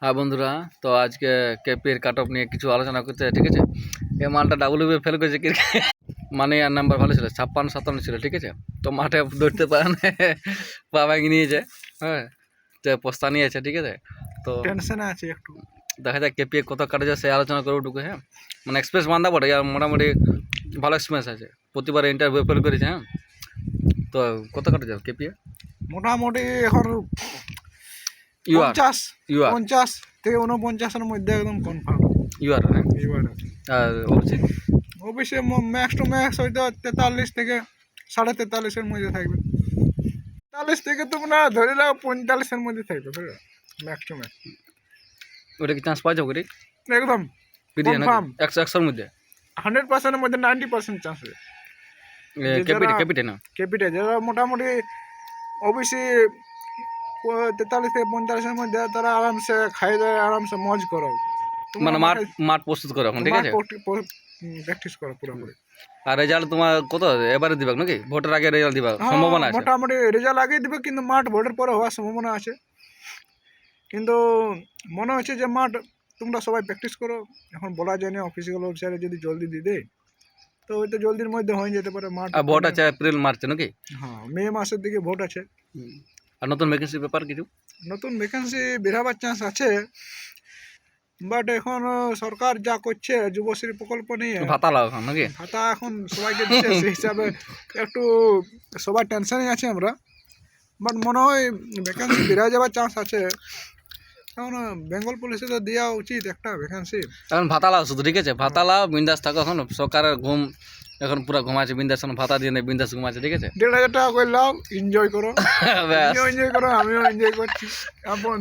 হ্যাঁ বন্ধুরা, তো আজকে কেপির কাট অফ নিয়ে কিছু আলোচনা করতে, ঠিক আছে। এই মালটা ডাব্লিউবি ফেল করেছে ক্রিকেট, মানে আর নাম্বার ভালো ছিল, 56-57 ছিল, ঠিক আছে। তো মাঠে দৌড়তে পারে না, পা ভেঙে নিয়েছে, হ্যাঁ, তো পস্তা নিয়েছে, ঠিক আছে। তো টেনশনে আছে একটু। দেখা যাক কেপি কত কাটে যায়, সেই আলোচনা করে উঠুকে। হ্যাঁ, মানে এক্সপিরিয়েন্স বান্ধা পড়ে, আর মোটামুটি ভালো এক্সপিরিয়েন্স আছে, প্রতিবার ইন্টারভিউ ফেল করেছে। হ্যাঁ, তো কত কাটে যাবে কেপি? মোটামুটি এখন ইউ আর 50 থেকে 49-এর মধ্যে একদম কনফার্ম। ইউ আর হ্যাঁ, আর অভিষেক অবশ্যই ম্যাক্স টু ম্যাক্স হয়তো 43 থেকে 43.5-এর মধ্যে থাকবে। 43 থেকে তোমরা ধরে নাও 45-এর মধ্যে থাকবে, ম্যাক্স টু ম্যাক্স। ওটা কি চান্স পাওয়া যাবে? একদম পিডিএ নাকি কনফার্ম 100-100-র মধ্যে? 100%-এর মধ্যে 90% চান্স আছে। কেপিটে না ক্যাপিটাল যারা মোটামুটি ওবিসি 43 থেকে 45-এর মধ্যে, তারা আরামসে খাই দেয়, আরামসে মজ করো, মানে মাঠ প্রস্তুত করো এখন, ঠিক আছে। প্র্যাকটিস করো পুরোপুরি। আর রেজাল্ট তোমার কত এবারে দিবা নাকি? ভোটের আগে রেজাল্ট দিবা সম্ভাবনা আছে? মোটামুটি রেজাল্ট আগেই দিবে, কিন্তু মাঠ ভোটের পরে হওয়ার সম্ভাবনা আছে। কিন্তু মনে হচ্ছে যে মাঠ তোমরা সবাই প্র্যাকটিস করো। এখন বলা যায় না, অফিসিয়াল ওয়েবসাইটে যদি জলদি দিয়ে দেয় তো হয়তো জলদির মধ্যে হয়ে যেতে পারে মাঠ। আর ভোট আছে এপ্রিল মার্চে নাকি? হ্যাঁ, মে মাসের দিকে ভোট আছে। আর নতুন ভ্যাকেন্সি ব্যাপার কিছু? নতুন ভ্যাকেন্সি বেরাবার চান্স আছে, বাট এখন সরকার যা করছে যুবশ্রী প্রকল্প নিয়ে, ভাতা লাও এখন নাকি? ভাতা এখন সবাইকে দিচ্ছে, সেই হিসাবে একটু সবাই টেনশনে আছে আমরা। বাট মনে হয় ভ্যাকেন্সি বেড়ে যাওয়ার চান্স আছে। এখন বেঙ্গল পুলিশে তো দেওয়া উচিত একটা ভ্যাকেন্সি। এখন ভাতা লাও শুধু, ঠিক আছে। ভাতা লাও, বিন্দাস থাকো। এখন সরকারের ঘুম এখন পুরো ঘুমাচ্ছে, বিন্দাস। এখন ভাতা দিয়ে নেই, বিন্দাস ঘুমাচ্ছে, ঠিক আছে। 1,500 টাকা করে লাও, এনজয় করো, এনজয় করো, আমিও এনজয় করছি। এখন